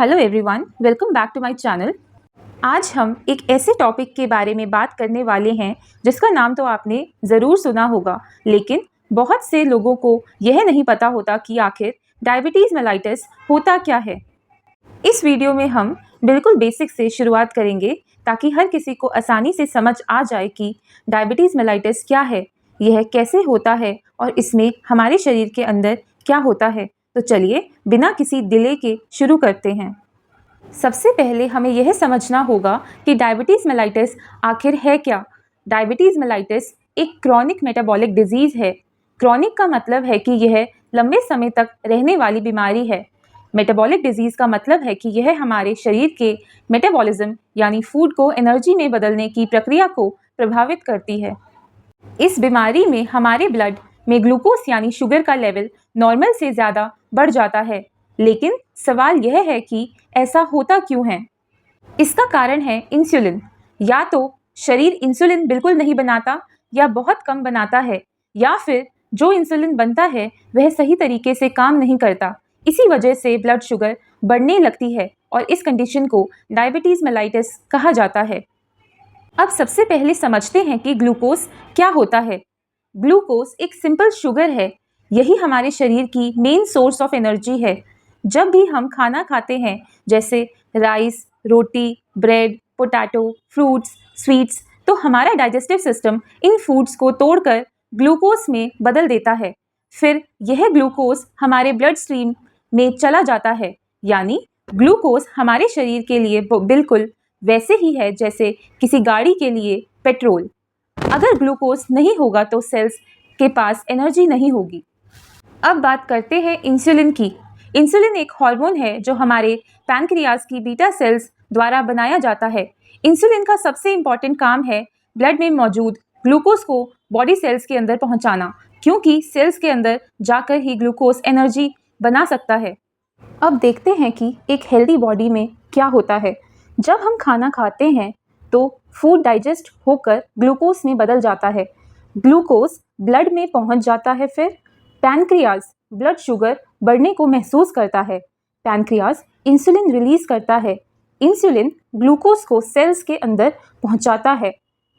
Hello everyone, welcome back to my channel. आज हम एक ऐसे टॉपिक के बारे में बात करने वाले हैं जिसका नाम तो आपने ज़रूर सुना होगा, लेकिन बहुत से लोगों को यह नहीं पता होता कि आखिर डायबिटीज़ मेलाइटस होता क्या है। इस वीडियो में हम बिल्कुल बेसिक से शुरुआत करेंगे ताकि हर किसी को आसानी से समझ आ जाए कि डायबिटीज़ मेलाइटस क्या है, यह कैसे होता है और इसमें हमारे शरीर के अंदर क्या होता है। तो चलिए बिना किसी डिले के शुरू करते हैं। सबसे पहले हमें यह समझना होगा कि डायबिटीज़ मेलाइटस आखिर है क्या। डायबिटीज़ मेलाइटस एक क्रॉनिक मेटाबॉलिक डिजीज़ है। क्रॉनिक का मतलब है कि यह लंबे समय तक रहने वाली बीमारी है। मेटाबॉलिक डिजीज़ का मतलब है कि यह हमारे शरीर के मेटाबॉलिज्म यानी फूड को एनर्जी में बदलने की प्रक्रिया को प्रभावित करती है। इस बीमारी में हमारे ब्लड में ग्लूकोज यानी शुगर का लेवल नॉर्मल से ज़्यादा बढ़ जाता है, लेकिन सवाल यह है कि ऐसा होता क्यों है। इसका कारण है इंसुलिन। या तो शरीर इंसुलिन बिल्कुल नहीं बनाता या बहुत कम बनाता है, या फिर जो इंसुलिन बनता है वह सही तरीके से काम नहीं करता। इसी वजह से ब्लड शुगर बढ़ने लगती है और इस कंडीशन को डायबिटीज़ मेलाइटस कहा जाता है। अब सबसे पहले समझते हैं कि ग्लूकोज क्या होता है। ग्लूकोज एक सिंपल शुगर है। यही हमारे शरीर की मेन सोर्स ऑफ एनर्जी है। जब भी हम खाना खाते हैं, जैसे राइस, रोटी, ब्रेड, पोटैटो, फ्रूट्स, स्वीट्स, तो हमारा डाइजेस्टिव सिस्टम इन फूड्स को तोड़कर ग्लूकोज में बदल देता है। फिर यह ग्लूकोज हमारे ब्लड स्ट्रीम में चला जाता है। यानी ग्लूकोज हमारे शरीर के लिए बिल्कुल वैसे ही है जैसे किसी गाड़ी के लिए पेट्रोल। अगर ग्लूकोज नहीं होगा तो सेल्स के पास एनर्जी नहीं होगी। अब बात करते हैं इंसुलिन की। इंसुलिन एक हार्मोन है जो हमारे पैनक्रियाज की बीटा सेल्स द्वारा बनाया जाता है। इंसुलिन का सबसे इम्पॉर्टेंट काम है ब्लड में मौजूद ग्लूकोज को बॉडी सेल्स के अंदर पहुंचाना, क्योंकि सेल्स के अंदर जाकर ही ग्लूकोज एनर्जी बना सकता है। अब देखते हैं कि एक हेल्दी बॉडी में क्या होता है। जब हम खाना खाते हैं तो फूड डाइजेस्ट होकर ग्लूकोज में बदल जाता है। ग्लूकोज ब्लड में पहुंच जाता है। फिर पैनक्रियाज ब्लड शुगर बढ़ने को महसूस करता है। पैनक्रियाज इंसुलिन रिलीज करता है। इंसुलिन ग्लूकोज को सेल्स के अंदर पहुंचाता है।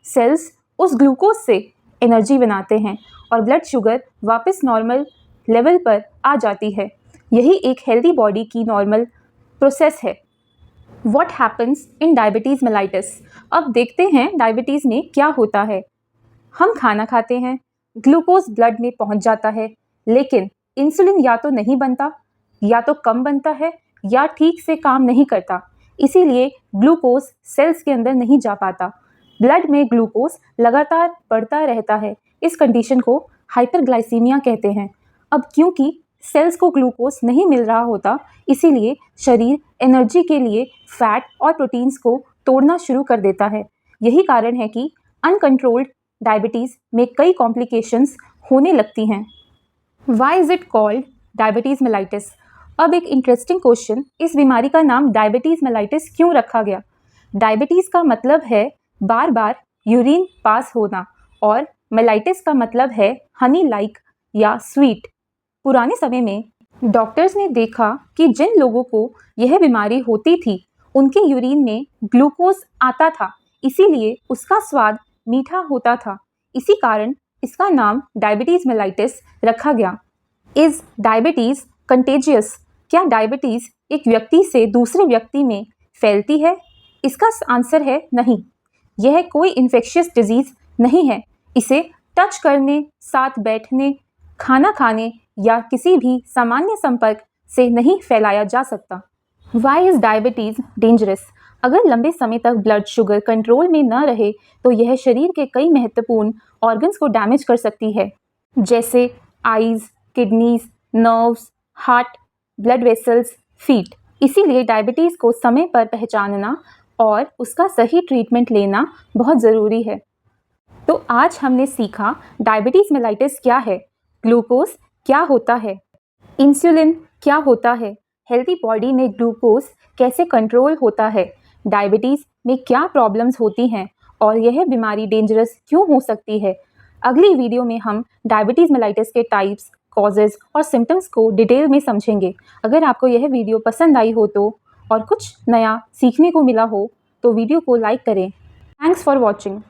सेल्स उस ग्लूकोज से एनर्जी बनाते हैं और ब्लड शुगर वापस नॉर्मल लेवल पर आ जाती है। यही एक हेल्दी बॉडी की नॉर्मल प्रोसेस है। What happens in diabetes mellitus? अब देखते हैं डायबिटीज़ में क्या होता है। हम खाना खाते हैं, ग्लूकोज ब्लड में पहुंच जाता है, लेकिन इंसुलिन या तो नहीं बनता, या तो कम बनता है, या ठीक से काम नहीं करता। इसीलिए ग्लूकोज सेल्स के अंदर नहीं जा पाता। ब्लड में ग्लूकोज लगातार बढ़ता रहता है। इस कंडीशन को हाइपरग्लाइसीमिया कहते हैं। अब क्योंकि सेल्स को ग्लूकोज नहीं मिल रहा होता, इसीलिए शरीर एनर्जी के लिए फैट और प्रोटीन्स को तोड़ना शुरू कर देता है। यही कारण है कि अनकंट्रोल्ड डायबिटीज़ में कई कॉम्प्लिकेशंस होने लगती हैं। Why is it called diabetes mellitus? अब एक इंटरेस्टिंग क्वेश्चन, इस बीमारी का नाम डायबिटीज़ मेलाइटिस क्यों रखा गया? डायबिटीज़ का मतलब है बार बार यूरिन पास होना, और मेलाइटिस का मतलब है हनी लाइक या स्वीट। पुराने समय में डॉक्टर्स ने देखा कि जिन लोगों को यह बीमारी होती थी उनके यूरिन में ग्लूकोज आता था, इसीलिए उसका स्वाद मीठा होता था। इसी कारण इसका नाम डायबिटीज़ मेलाइटिस रखा गया। Is diabetes contagious? क्या डायबिटीज़ एक व्यक्ति से दूसरे व्यक्ति में फैलती है? इसका आंसर है नहीं। यह कोई इन्फेक्शियस डिजीज़ नहीं है। इसे टच करने, साथ बैठने, खाना खाने या किसी भी सामान्य संपर्क से नहीं फैलाया जा सकता। Why is diabetes dangerous? अगर लंबे समय तक ब्लड शुगर कंट्रोल में न रहे तो यह शरीर के कई महत्वपूर्ण ऑर्गन्स को डैमेज कर सकती है, जैसे eyes, kidneys, nerves, heart, blood vessels, feet. इसीलिए डायबिटीज़ को समय पर पहचानना और उसका सही ट्रीटमेंट लेना बहुत ज़रूरी है। तो आज हमने सीखा डायबिटीज़ मेलाइटिस क्या है, ग्लूकोज क्या होता है, इंसुलिन क्या होता है, हेल्दी बॉडी में ग्लूकोज कैसे कंट्रोल होता है, डायबिटीज़ में क्या प्रॉब्लम्स होती हैं और यह बीमारी डेंजरस क्यों हो सकती है। अगली वीडियो में हम डायबिटीज़ मेलाइटिस के टाइप्स, कॉजेज़ और सिम्टम्स को डिटेल में समझेंगे। अगर आपको यह वीडियो पसंद आई हो तो और कुछ नया सीखने को मिला हो तो वीडियो को लाइक करें। Thanks for watching.